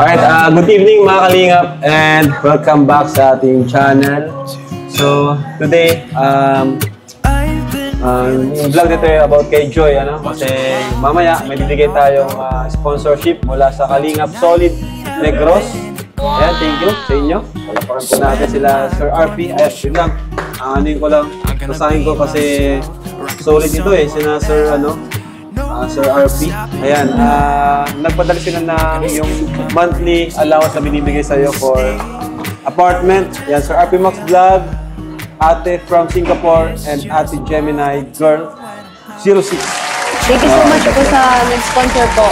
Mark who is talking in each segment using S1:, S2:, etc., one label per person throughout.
S1: Alright, good evening mga kalingap and welcome back sa ating channel. So, today, vlog dito about kay Joy, kasi mamaya may bibigay tayong sponsorship mula sa Kalingap Solid Negros. Ayan, thank you sa inyo. Palapakan po natin sila Sir RP. Ayan, yun lang. Anuin ko lang. Basahin ko kasi solid ito sina Sir, Sir RP. Ayan, nagpadala sila ng yung monthly allowance na binibigay sa'yo for apartment. Ayan, Sir RP Max Vlog, Ate from Singapore, and Ate Gemini Girl 06.
S2: Thank you so much po sa nag-sponsor po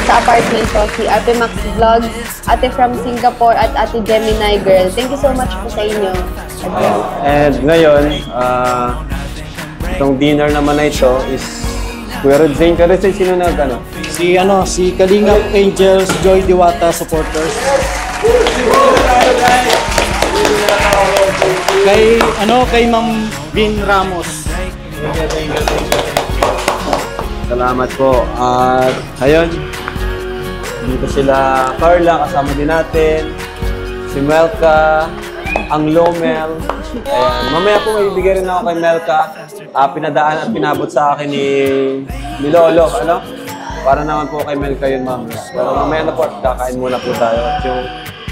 S2: sa apartment po, si Ate Max Vlog, Ate from Singapore, at Ate Gemini Girl. Thank you so much po sa inyo.
S1: And ngayon, itong dinner naman na ito is Kuya Red Zane. Kuya Red Zane, sino
S3: Si Kalingap Angels Joy Diwata supporters. Kay Ma'am Bin Ramos.
S1: Salamat po. At ayun, dito sila Carla, kasama din natin. Si Melka, ang Lomel. Ayan. Mamaya po may bibigay rin ako kay Melka. Pinadaan at pinabot sa akin ni Lolo. Para naman po kay Melka yun mamaya. Pero mamaya na po, kakain muna po tayo. At yung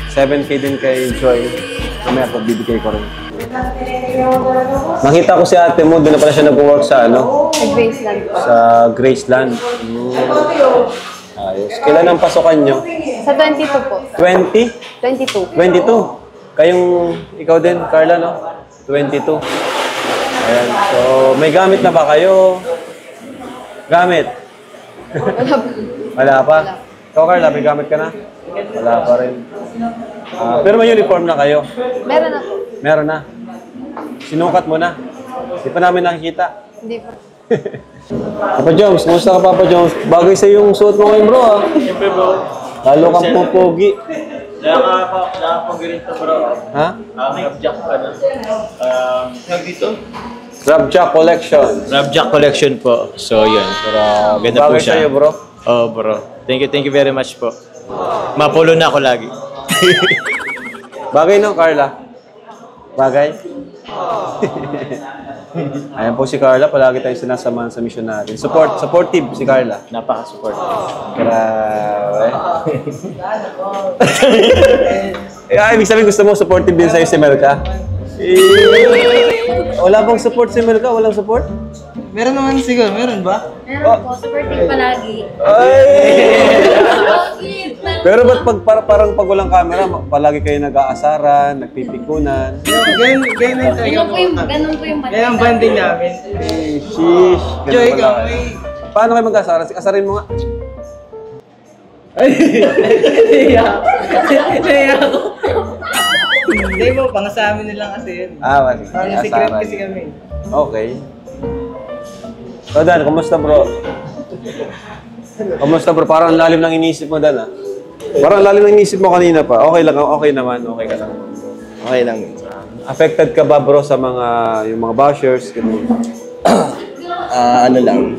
S1: 7K din kay Joy, mamaya po bibigay ko rin. Nakita ko si ate mo, doon na pala siya nag-work sa
S2: Sa Graceland po.
S1: Sa Graceland. Ayos. Kailan ang pasokan nyo?
S2: Sa 22 po.
S1: 20?
S2: 22.
S1: 22. Ikaw din, Carla, 22. Ayan. So, may gamit na ba kayo? Gamit? Wala pa? Ikaw, Carla, may gamit ka na? Wala pa rin. Pero may uniform na kayo?
S2: Meron na po.
S1: Meron na. Sinukat mo na. Hindi pa namin nakikita.
S2: Hindi po.
S1: Papa Jones, kumusta ka, Papa Jones? Bagay sa yung suot mo ngayon, bro,
S3: Siyempre bro.
S1: Lalo kang pupogi.
S3: Nakapag-rin bro.
S1: Ha?
S3: Rabjack dito?
S1: Rabjack Collection.
S3: Rabjack Collection po. So yun. Pero ganda po
S1: Bagay
S3: siya.
S1: sa'yo, bro.
S3: Oh bro. Thank you very much po. Mapulo na ako lagi.
S1: Bagay, Carla? Bagay? Ayan po si Carla. Palagi tayong sinasamahan sa mission natin. Supportive si Carla.
S3: Napaka-supportive.
S1: Grabe. Ibig sabihin gusto mo supportive din sa'yo si Melka? Wala bang support si Melka? Walang support?
S4: Meron naman siguro, meron ba?
S2: Meron po. Supporting palagi.
S1: Pero ba't parang pag walang camera, palagi kayo nag-aasaran, nagpipikunan?
S4: Ganun
S2: Ganun po yung
S4: Kaya ang banding namin.
S1: Sheesh.
S4: Joy,
S1: Ganun
S4: ikaw,
S1: pala.
S4: may...
S1: Paano kayo mag-aasaran? Asarin mo nga.
S4: Naiya ako. Hindi mo, pang sa amin nilang kasi yun.
S1: Sige.
S4: Parang secret kasi kami.
S1: Okay. So, Dan, kumusta bro? Kumusta bro? Parang ang lalim ng inisip mo, Dan, Parang ang lalim ng inisip mo kanina pa. Okay lang, okay naman. Okay ka lang.
S5: Okay lang.
S1: Affected ka ba bro sa yung mga bashers?
S5: Ano lang.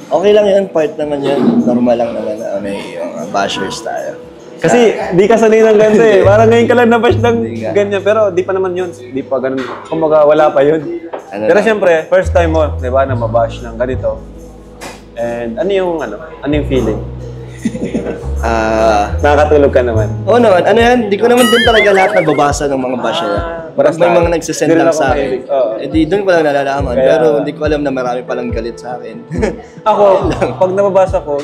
S5: Okay lang yun. Part naman yun. Normal lang naman na may bashers tayo.
S1: Kasi di ka sanay ng ganito Parang ngayon ka lang nabash ng
S5: Hindi ka.
S1: ganyan. Pero di pa naman yun. Di pa ganun. Kumbaga wala pa yun. Pero
S5: lang?
S1: siyempre, first time mo, di ba, na mabash ng ganito. And ano yung feeling? Nakakatulog ka naman.
S5: Oo naman. Ano yan? Di ko naman din talaga lahat nagbabasa ng mga basher. Parang may mga nagsisend
S1: Hindi rin
S5: lang
S1: ako
S5: sa akin.
S1: mahilig. Oo.
S5: Di doon ko lang nalalaman.
S1: Kaya-
S5: Pero hindi ko alam na marami palang galit sa akin.
S1: Ako, pag nababasa ko,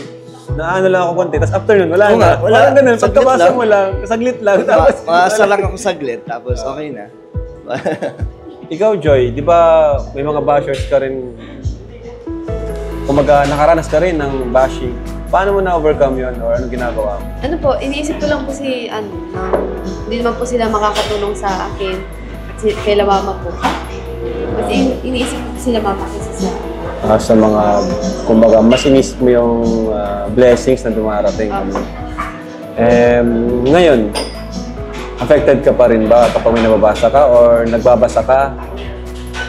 S1: naano lang ako konti. Tapos after nun, wala
S5: Oo
S1: na.
S5: nga, wala.
S1: Parang ganun,
S5: Saglit
S1: pagkabasa
S5: lang.
S1: mo lang, saglit lang. Tapos,
S5: Maasa lang ako saglit. Tapos okay na.
S1: ikaw, Joy, di ba may mga bashers ka rin, kumaga nakaranas ka rin ng bashing. Paano mo na-overcome yun or anong ginagawa mo?
S2: Ano po, iniisip ko lang po hindi naman po sila makakatulong sa akin at kay la mama po. Mas iniisip ko sila mama kasi
S1: Sa mga, kumbaga, mas inisip mo yung blessings na dumarating. Ngayon, affected ka pa rin ba kapag may nababasa ka or nagbabasa ka?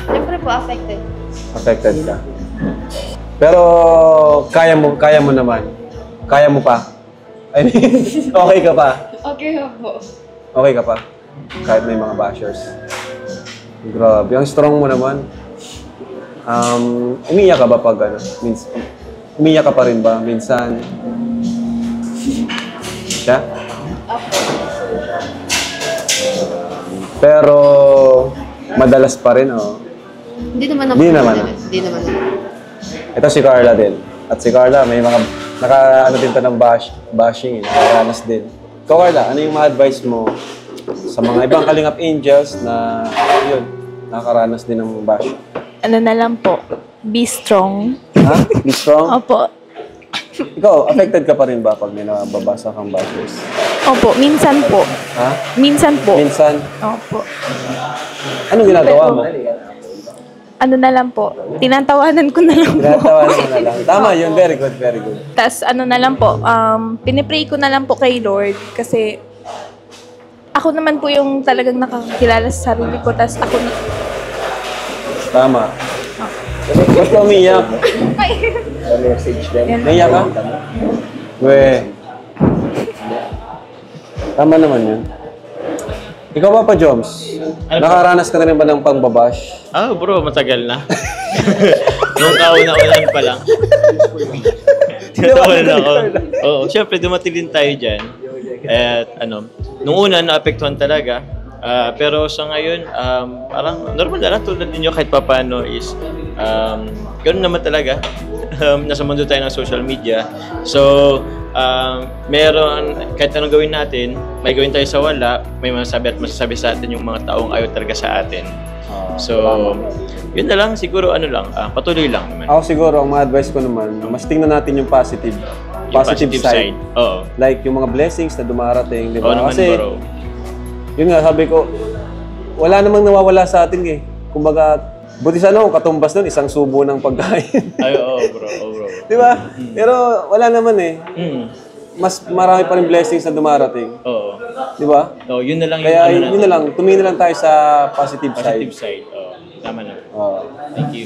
S2: Siyempre po, affected.
S1: Affected ka. Pero kaya mo naman. Kaya mo pa. I mean, okay ka pa?
S2: Okay po.
S1: Okay ka pa? Kahit may mga bashers. Grabe, ang strong mo naman. Umiyak ka ba pag ano? Umiyak ka pa rin ba? Minsan? Siya? Pero, madalas pa rin, oh.
S2: Hindi naman ako.
S1: Hindi naman.
S2: Hindi naman.
S1: Ito si Carla din. At si Carla, may mga, ano din to ng bashing, nakaranas din. Ikaw, Carla, ano yung ma-advise mo sa mga ibang Kalingap Angels na, yun, nakaranas din ng bash?
S6: Ano na lang po, be strong.
S1: Ha? Be strong?
S6: Opo.
S1: Ikaw, affected ka pa rin ba pag may nababasa kang bashers?
S6: Opo, minsan po.
S1: Ha?
S6: Minsan po.
S1: Minsan?
S6: Opo.
S1: Anong ginagawa mo?
S6: Ano na lang po, tinatawanan ko na lang po.
S1: Tinatawanan mo na lang. Tama yun, very good, very good.
S6: Tapos ano na lang po, pinipray ko na lang po kay Lord kasi ako naman po yung talagang nakakakilala sa sarili ko. Tapos ako na...
S1: Tama. Ba't ka umiyak?
S5: Message din.
S1: Naiyak ka? We. Tama naman yun. Ikaw ba pa, Joms? Nakaranas ka na rin ba ng pangbabash?
S3: Bro, matagal na. Nung kauna-unan pa lang. Tinatawanan ako. Oo, syempre dumating din tayo dyan. At nung una naapektuhan talaga. Pero sa ngayon, parang normal na lang tulad ninyo kahit papaano is ganoon naman talaga. Nasa mundo tayo ng social media. So, meron, kahit anong gawin natin, may gawin tayo sa wala, may masasabi at masasabi sa atin yung mga taong ayaw talaga sa atin. So, yun na lang, siguro patuloy lang naman.
S1: Ako siguro, ang ma-advise ko naman, mas tingnan natin yung positive. Positive side.
S3: Oo.
S1: Like yung mga blessings na dumarating, di ba?
S3: Oo naman,
S1: Kasi,
S3: bro.
S1: yun nga, sabi ko, wala namang nawawala sa atin eh. Kumbaga, buti sana kung katumbas nun, isang subo ng pagkain.
S3: Ay, oo, bro.
S1: Di ba? Pero wala naman eh. Mas marami pa rin blessings na dumarating.
S3: Oo.
S1: Di ba?
S3: So, yun na lang
S1: Kaya
S3: yung
S1: yun na lang, tumingin na lang tayo sa positive
S3: positive
S1: side.
S3: side. Oo. Tama na.
S1: Oo.
S3: Thank you.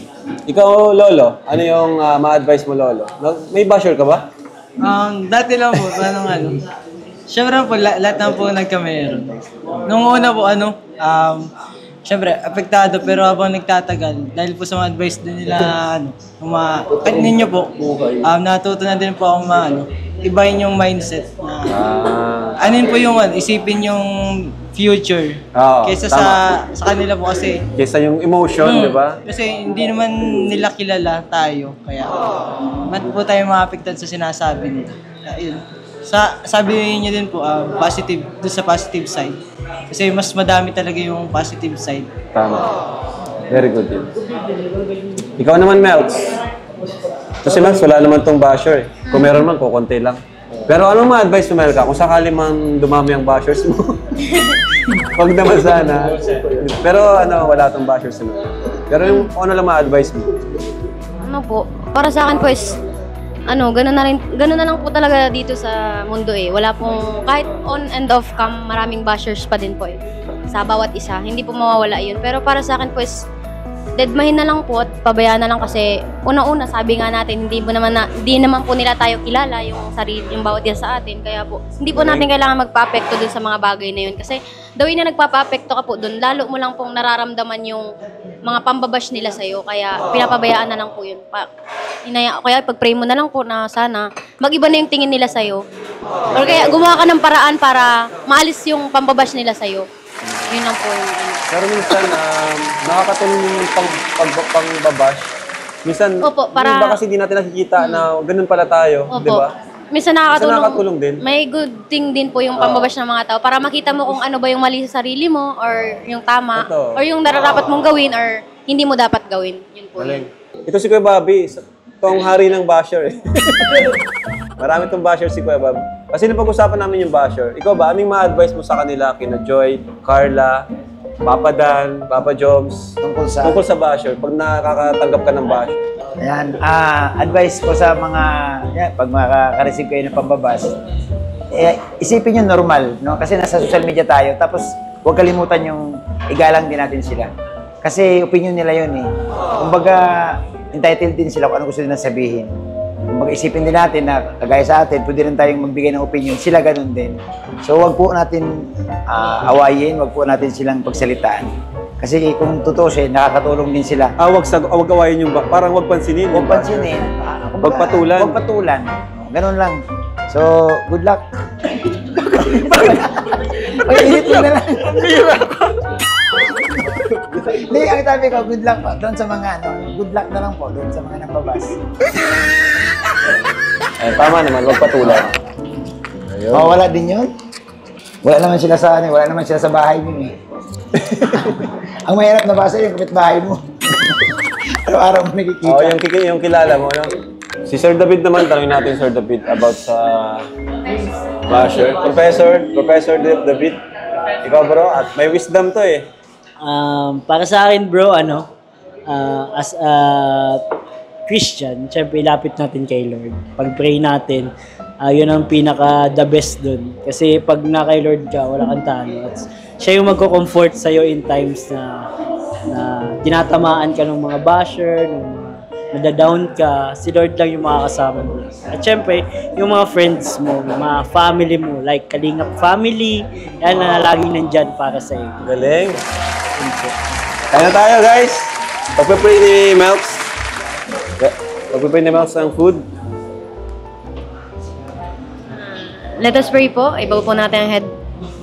S1: Ikaw, Lolo, ano yung ma-advise mo, Lolo? May basher ka ba?
S4: Dati lang po, syempre po, lahat na po nagkameron. Nung una po, syempre, apektado, pero habang nagtatagal, dahil po sa mga advice din nila, kahit ninyo po, natuto na din po ako ibahin yung mindset na, anin po yung isipin yung future. Kaysa sa kanila po kasi.
S1: Kaysa yung emotion, di ba?
S4: Kasi hindi naman nila kilala tayo. Kaya, mat po tayo maaapektan sa sinasabi nila. Ayun. Sabi niyo din po, positive, doon sa positive side. Kasi mas madami talaga yung positive side.
S1: Tama. Very good yun. Ikaw naman, Melts. Kasi Melts, wala naman tong basher eh. Kung meron man, kukunti lang. Pero anong ma-advise mo, Melka? Kung sakali man dumami ang bashers mo, wag naman sana. Pero wala tong bashers mo. Pero yung ano lang ma-advise mo?
S7: Ano po, para sa akin po is, ganun na lang po talaga dito sa mundo eh. Wala pong, kahit on and off cam, maraming bashers pa din po eh. Sa bawat isa, hindi po mawawala yun. Pero para sa akin po is, deadmahin na lang po at pabayaan na lang kasi una-una sabi nga natin hindi naman po nila tayo kilala yung sarili, yung bawat isa sa atin, kaya po hindi po natin kailangan magpa-apekto dun sa mga bagay na yun kasi daw na nagpapa-apekto ka po dun, lalo mo lang pong nararamdaman yung mga pambabash nila sa'yo, kaya pinapabayaan na lang po yun. Kaya pag-pray mo na lang po na sana mag-iba na yung tingin nila sa'yo or kaya gumawa ka ng paraan para maalis yung pambabash nila sa'yo. Yun lang po yung
S1: Pero minsan, nakakatulong yung pangbabash. Minsan,
S7: Opo, para-
S1: iba kasi di natin nakikita na ganun pala tayo, di ba?
S7: Minsan
S1: nakakatulong din.
S7: May good thing din po yung pambabash ng mga tao para makita mo kung ano ba yung mali sa sarili mo or yung tama
S1: Ito.
S7: or yung nararapat mong gawin or hindi mo dapat gawin. Yun po yun.
S1: Ito si Kuya Bobby, itong hari ng basher eh. Marami itong basher si Kuya Bob. Kasi napag-usapan namin yung basher. Ikaw ba, anong ma-advise mo sa kanila, kina Joy, Carla, Papa Dan, Papa Joms,
S8: Tungkol sa
S1: basher, pag nakakatanggap ka ng basher?
S8: Ayan, advice ko sa mga, pag makaka-receive kayo ng pambabas, isipin nyo normal, no? Kasi nasa social media tayo, tapos huwag kalimutan yung igalang din natin sila. Kasi opinion nila yun eh. Kumbaga, entitled din sila kung ano gusto nila sabihin. mag-isipin din natin na kagaya sa atin, pwede rin tayong magbigay ng opinion, sila ganun din. So wag po natin awayin, wag po natin silang pagsalitaan. Kasi kung tutusin, nakakatulong din sila.
S1: Wag awayin yung parang wag pansinin.
S8: Huwag pansinin.
S1: Wag patulan.
S8: Huwag patulan. Ganun lang. So, good luck. Pag-init mo na lang. Hindi, ang sabi ko, good luck po. Doon sa mga good luck na lang po. Doon sa mga nambabas.
S1: Tama naman, wag patulan. Ayun.
S8: Wala din yun. Wala naman sila sa bahay mo eh. Ang mahirap na basa yung kapitbahay mo. Araw-araw mo nakikita.
S1: Yung kilala mo, no? Si Sir David naman, tanongin natin Sir David about sa basher. Professor David, ikaw bro, at may wisdom to eh.
S9: Para sa akin bro, as a Christian, syempre ilapit natin kay Lord. Pag-pray natin, yun ang pinaka-the best dun. Kasi pag na kay Lord ka, wala kang talo. At siya yung magko-comfort sa'yo in times na tinatamaan ka ng mga basher, nadadown ka, si Lord lang yung makakasama mo. At syempre, yung mga friends mo, yung mga family mo, like Kalingap family, yan na laging nandyan para sa'yo.
S1: Galing. Kaya na tayo guys. Pagpapray ni Melks. Pagpapray ni Melks ang food.
S7: Let us pray po. Ibaw po natin ang head.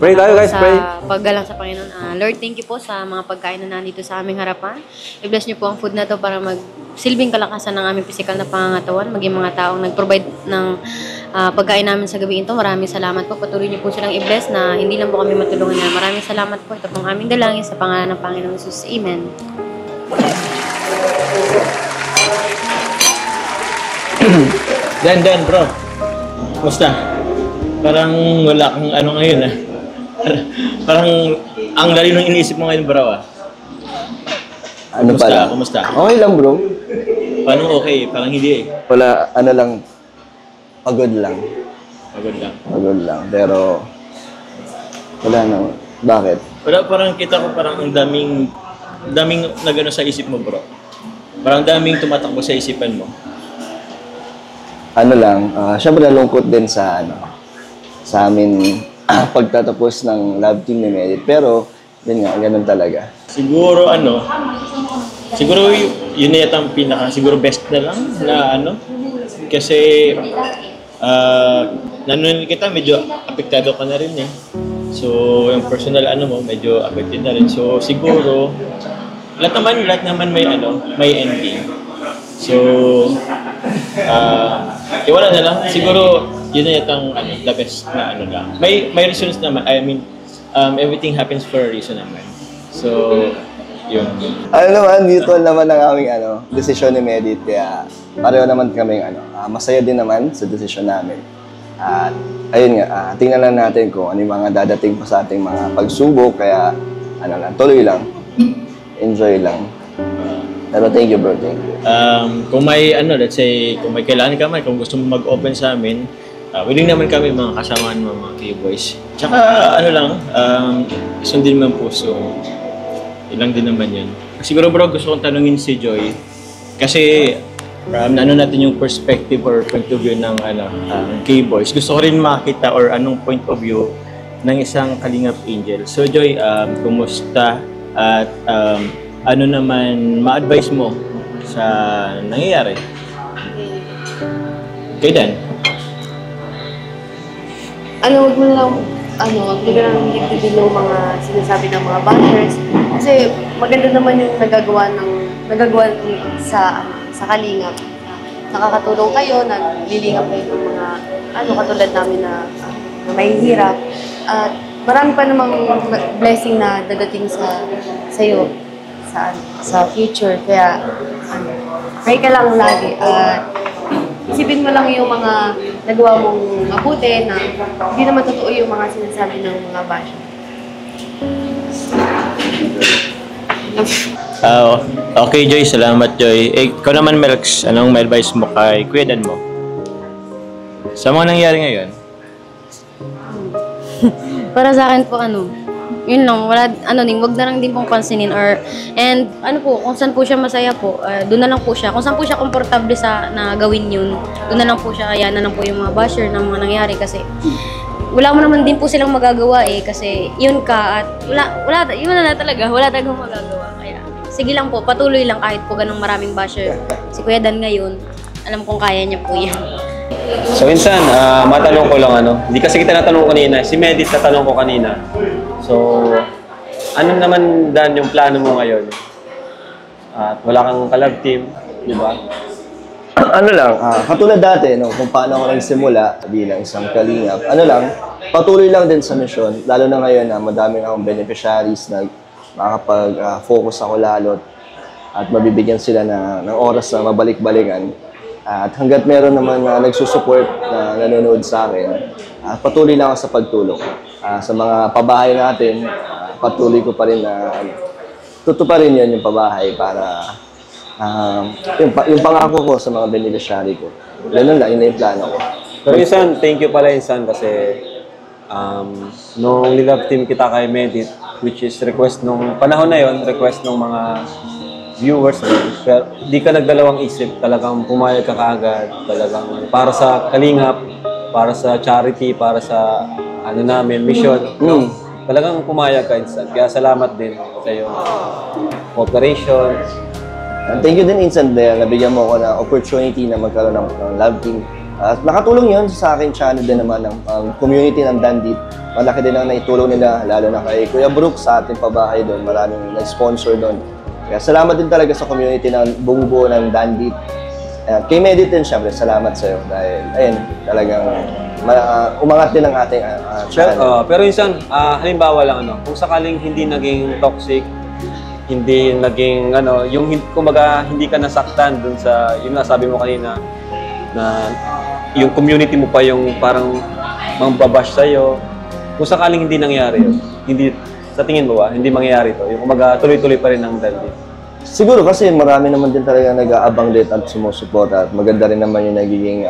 S1: Pray tayo guys,
S7: sa
S1: pray.
S7: paggalang sa Panginoon. Lord, thank you po sa mga pagkain na nandito sa aming harapan. I-bless niyo po ang food na to para magsilbing kalakasan ng aming physical na pangangatawan, maging mga taong nag-provide ng pagkain namin sa gabi ito. Maraming salamat po. Patuloy niyo po silang i-bless na hindi lang po kami matulungan niya. Maraming salamat po. Ito pong aming dalangin sa pangalan ng Panginoon Jesus. Amen.
S3: Dan, bro. Kumusta? Parang wala kang ano ngayon ah. Parang ang lali nung iniisip mo ngayon, bro ah.
S5: Ano pala?
S3: Kumusta?
S5: Okay lang bro.
S3: Paano okay? Parang hindi eh.
S5: Wala, ano lang, pagod lang.
S3: Pagod lang.
S5: Pero, wala na. Bakit?
S3: Pero parang kita ko parang ang daming nagano sa isip mo, bro. Parang daming tumatakbo sa isipan mo.
S5: Ano lang, syempre nalungkot din sa sa amin pagtatapos ng love team ni Medit. Pero, yun nga, ganun talaga.
S3: Siguro yun na yata ang siguro best na lang na kasi nanonood kita, medyo apektado ka na rin eh. So, yung personal mo, medyo affected na rin. So, siguro, lahat naman may ending. So, wala na lang. Siguro, yun na yatang the best na lang. May reasons naman. I mean, everything happens for a reason naman. So, yun.
S5: Ano naman, mutual naman ang aming desisyon ni Medit. Kaya, pareho naman kaming masaya din naman sa desisyon namin. At, ayun nga, tingnan lang natin kung ano yung mga dadating pa sa ating mga pagsubok. Kaya, tuloy lang. Enjoy lang. Pero thank you, bro. Thank you.
S3: Kung may let's say, kung may kailangan ka man, kung gusto mo mag-open sa amin, willing naman kami mga kasamaan mo, mga K-boys. Tsaka sundin mo ang puso. Ilang din naman yan. Siguro bro, gusto kong tanungin si Joy. Kasi natin yung perspective or point of view ng K-boys. Gusto ko rin makita or anong point of view ng isang Kalingap Angel. So Joy, kumusta? At ano naman ma-advise mo sa nangyayari? Kay Dan?
S2: Huwag mo na lang, huwag mo na lang dito yung mga sinasabi ng mga bashers. Kasi maganda naman yung nagagawa sa Kalingap. Nakakatulong kayo, naglilingap kayo ng mga, katulad namin na mahihirap. At marami pa namang blessing na dadating sa'yo sa future. Kaya, pray ka lang lagi. At isipin mo lang yung mga nagawa mong mabuti na hindi naman totoo yung mga sinasabi ng mga basher.
S3: Okay, Joy. Salamat, Joy. Ikaw naman, Melks. Anong may advice mo kay Kuya Dan mo? Sa mga nangyari ngayon?
S7: Para sa akin po, Yun lang, wala, wag na lang din pong pansinin and kung saan po siya masaya po, doon na lang po siya. Kung saan po siya komportable na gawin yun, doon na lang po siya, kaya na lang po yung mga basher na mga nangyari kasi wala mo naman din po silang magagawa kasi yun ka at yun na talaga, wala talagang magagawa. Kaya sige lang po, patuloy lang kahit po ganung maraming basher. Si Kuya Dan ngayon, alam kong kaya niya po yan.
S1: So Insan, matanong ko lang hindi kasi kita natanong kanina, si Medit natanong ko kanina. So, ano naman Dan yung plano mo ngayon? At wala kang kalab team, di ba?
S5: Katulad dati, kung paano ako nagsimula bilang isang kalingap, patuloy lang din sa misyon, lalo na ngayon na madaming akong beneficiaries na makakapag-focus ako lalo at mabibigyan sila ng oras na mabalik-balikan. At hanggat meron naman na nagsusupport na nanonood sa akin, patuloy lang ako sa pagtulong. Sa mga pabahay natin, patuloy ko pa rin na tutuparin yun yung pabahay para yung pangako ko sa mga beneficiary ko. Ganun lang, yun na yung plano ko.
S1: Pero Insan, thank you pala Insan kasi nung nilove team kita kay Medit, which is request nung panahon na yon, request nung mga viewers, pero di ka nagdalawang isip, talagang pumayag ka kaagad, talagang para sa kalingap, para sa charity, para sa namin, mission. Talagang pumayag ka Insan. Kaya salamat din sa iyong cooperation.
S5: Thank you din Insan dahil nabigyan mo ako ng opportunity na magkaroon ng love team. At nakatulong yun sa aking channel din naman ng community ng Dandit. Malaki din ang naitulong nila, lalo na kay Kuya Brooke sa ating pabahay doon. Maraming nag-sponsor doon. Kaya salamat din talaga sa community ng bumubuo ng Dandit. Kay Medit din, syempre, salamat sa iyo dahil, ayun, talagang umangat din ang ating channel.
S1: Pero Insan, halimbawa lang, kung sakaling hindi naging toxic, hindi naging, kumbaga, hindi ka nasaktan dun sa, yung nasabi mo kanina, na yung community mo pa yung parang mambabash sa'yo, kung sakaling hindi nangyari yun, hindi, sa tingin mo ba, hindi mangyayari to? Yung kumaga tuloy-tuloy pa rin ang Dandit.
S5: Siguro kasi marami naman din talaga nag-aabang din at sumusuporta at maganda rin naman yung nagiging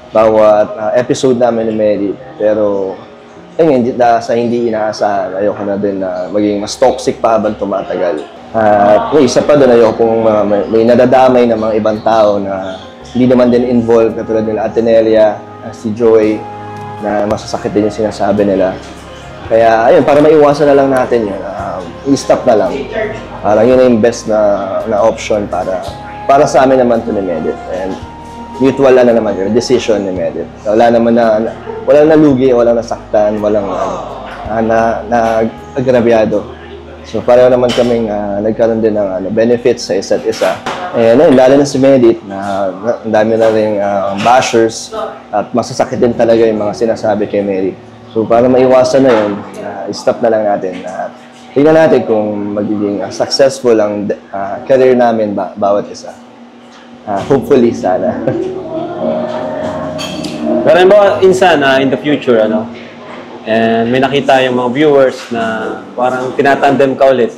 S5: bawat episode namin ni Mary. Pero sa hindi inaasahan, ayoko na din na maging mas toxic pa habang tumatagal. At isa pa doon, ayoko pong may nadadamay ng mga ibang tao na hindi naman din involved, katulad nila Atenelia, si Joy, na masasakit din yung sinasabi nila. Kaya, ayun, para maiwasan na lang natin yun, i-stop na lang. Parang yun na yung best na option para sa amin naman to ni Medit. And mutual naman yun, decision ni Medit. Walang nalugi, walang nasaktan, walang na-agrabyado. So, pareho naman kaming nagkaroon din ng benefits sa isa't isa. And lalo na si Medit, ang dami na rin bashers at masasakit din talaga yung mga sinasabi kay Mary. So, para maiwasan na yun, stop na lang natin. Tingnan natin kung magiging successful ang career namin bawat isa. Hopefully, sana.
S1: Pero Insan, in the future, and may nakita yung mga viewers na parang tinatandem ka ulit.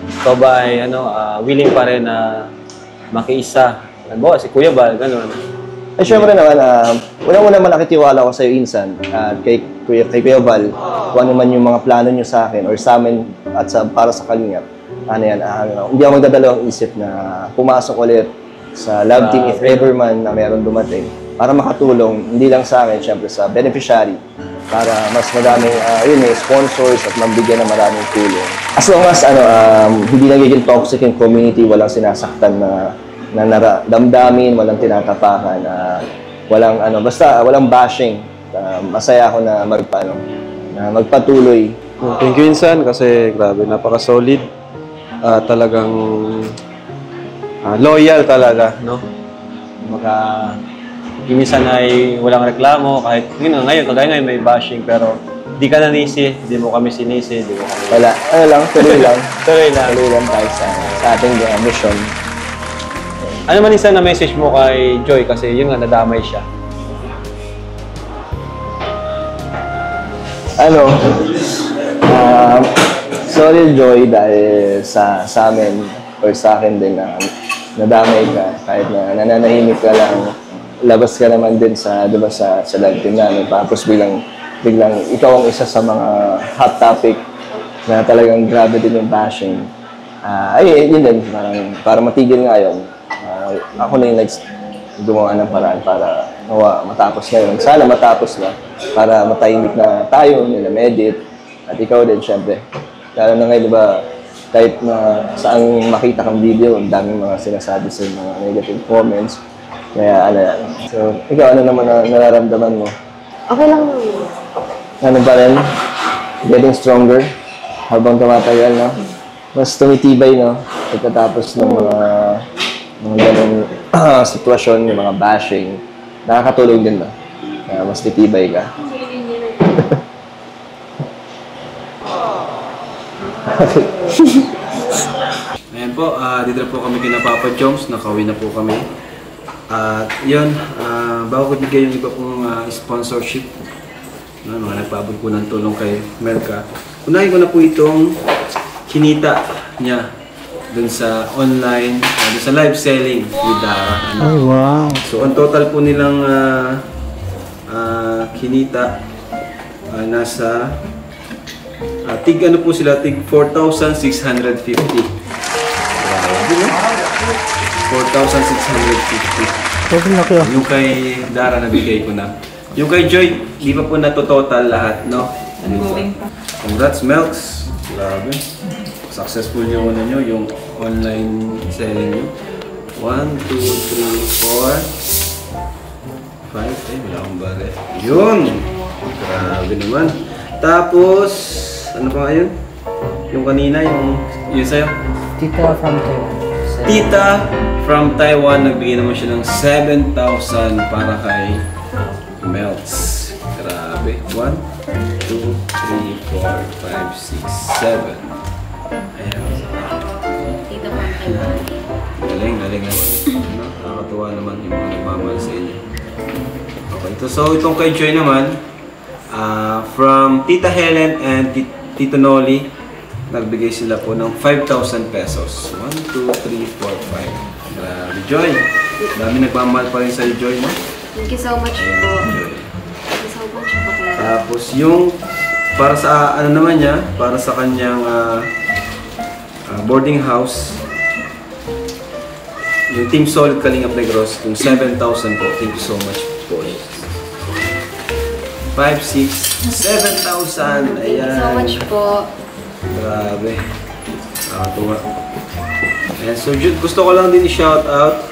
S1: Ikaw ba ay willing pa rin na makiisa? Si Kuya Bal, gano'n.
S5: Syempre naman, unang-una naman nakitiwala ko sa iyo, Insan, at kay Kuya Val, kung ano man yung mga plano nyo sa akin or sa amin at para sa Kalingap. Hindi ako magdadalawang isip na pumasok ulit sa love team if ever man na meron dumating para makatulong, hindi lang sa akin, syempre sa beneficiary, para mas madaming sponsors at mabigyan ng maraming tulong. As long as hindi nagiging toxic yung community, walang sinasaktan na damdamin, walang tinatapakan, basta walang bashing. Masaya ako na magpatuloy.
S1: Thank you Insan kasi grabe, napaka-solid. Talagang loyal talaga, no? Minsan ay walang reklamo, kahit kagaya ngayon may bashing, pero di ka nanisi, di mo kami sinisi, di mo kami...
S5: Wala, tuloy lang.
S1: Tuloy lang.
S5: Tuloy lang tayo sa ating mission.
S1: Ano man isa na message mo kay Joy kasi yun nga, nadamay siya.
S5: Sorry Joy dahil sa amin or sa akin din na nadamay ka kahit na nananahimik ka lang. Labas ka naman din sa love team namin. Tapos biglang ikaw ang isa sa mga hot topic na talagang grabe din yung bashing. Yun din, parang, para matigil nga yun. Ako na yung gumawa ng paraan para matapos na yun. Sana matapos na para matahimik na tayo, nila Medit, at ikaw din, syempre. Lalo na ngayon, di ba, kahit na saan makita kang video, ang daming mga sinasabi sa mga negative comments. Kaya so, ikaw ano naman na nararamdaman mo?
S2: Okay lang naman.
S5: Ano pa rin? Getting stronger habang tumatagal, no? Mas tumitibay, no? Pagkatapos ng mga ganong sitwasyon, yung mga bashing, nakakatulong din, no? Mas titibay ka.
S1: Ayan po, dito na po kami kina Papa Jones, nakauwi na po kami. At yun, bago ko bigay yung iba pong sponsorship, mga nagpaabot po ng tulong kay Melka. Unahin ko na po itong kinita niya dun sa online, dun sa live selling with Dara.
S9: Ay, wow.
S1: So, ang total po nilang kinita nasa tig 4,650. 4,650. Yung kay Dara nabigay ko na. Yung kay Joy, di pa po natototal lahat, no? Congrats, Melks. Grabe. Successful yung yung online selling nyo. 1, 2, 3, 4, 5. Wala akong bare. Yun! Grabe naman. Tapos, ano pa nga yun? Yung kanina, yun sa'yo?
S4: Tita from Taiwan.
S1: Tita from Taiwan, nagbigay naman siya ng 7,000 para kay Melts. Grabe. 1, 2, 3, 4, 5, 6, 7. Ayan.
S7: Tita from Taiwan.
S1: Galing naman. Nakakatuwa naman yung mga nagmamahal sa inyo. Okay, so itong kay Joy naman, from Tita Helen and Tito Noli, nagbigay sila po ng 5,000 pesos. 1, 2, 3, 4, 5. Grabe, Joy. Dami nagmamahal pa rin sa'yo, Joy, no?
S2: Thank you so much po.
S1: Joy.
S2: Thank you so much po.
S1: Tapos yung, para sa, ano naman niya, para sa kanyang boarding house, yung Team Solid Kalingap Negros, yung 7,000 po. Thank you so much po. 5, 6, 7,000. Ayan.
S2: Thank you so much po.
S1: Grabe. Nakatuwa. Ayan, so gusto ko lang din i-shout out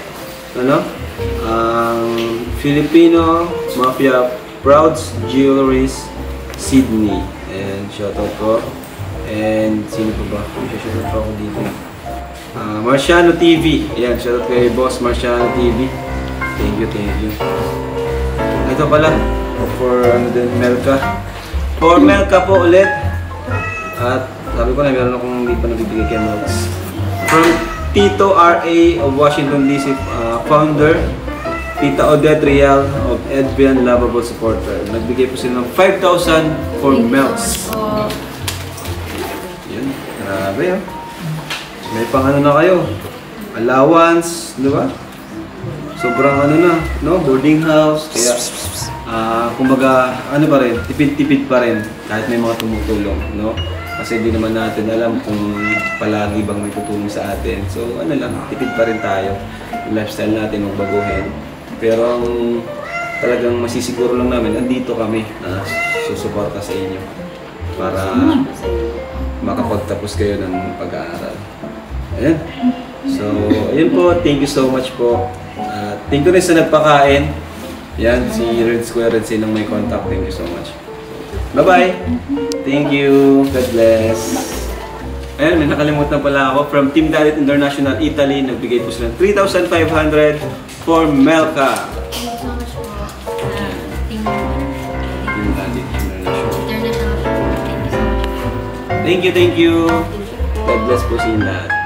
S1: ang Filipino Mafia Prouds Jewelries Sydney. And shout out po. And sino pa ba? Shout out po ako dito. Marciano TV. Ayan, shout out kay Boss Marciano TV. Thank you. Ito pala. For Melka. For Melka po ulit. At sabi ko na meron akong hindi pa nabibigay kay Melks. From Tito R.A. of Washington DC founder, Tita Odette Real of Edvian Lovable Supporter. Nagbigay po sila ng 5,000 for Melks. Yan, grabe May pang na kayo. Allowance, di ba? Sobrang no? Boarding house. Kaya, kumbaga, pa rin, tipid-tipid pa rin kahit may mga tumutulong, no? Kasi hindi naman natin alam kung palagi bang may tutulong sa atin. So, tipid pa rin tayo. Yung lifestyle natin, magbaguhin. Pero ang talagang masisiguro lang namin, andito kami na susuporta sa inyo para makapagtapos kayo ng pag-aaral. Ayan. So, ayun po. Thank you so much po. Thank you rin sa nagpakain. Yan, si Red Square Red Sin ang may contact. Thank you so much. Bye-bye! Thank you. God bless. Ayan, may nakalimutan pala ako. From Team Dalit International Italy, nagbigay po sila ng 3,500 for Melka.
S7: Thank you so much po. Team
S1: Dalit International.
S7: Thank you so much.
S1: Thank you. God bless po sa inyo lahat.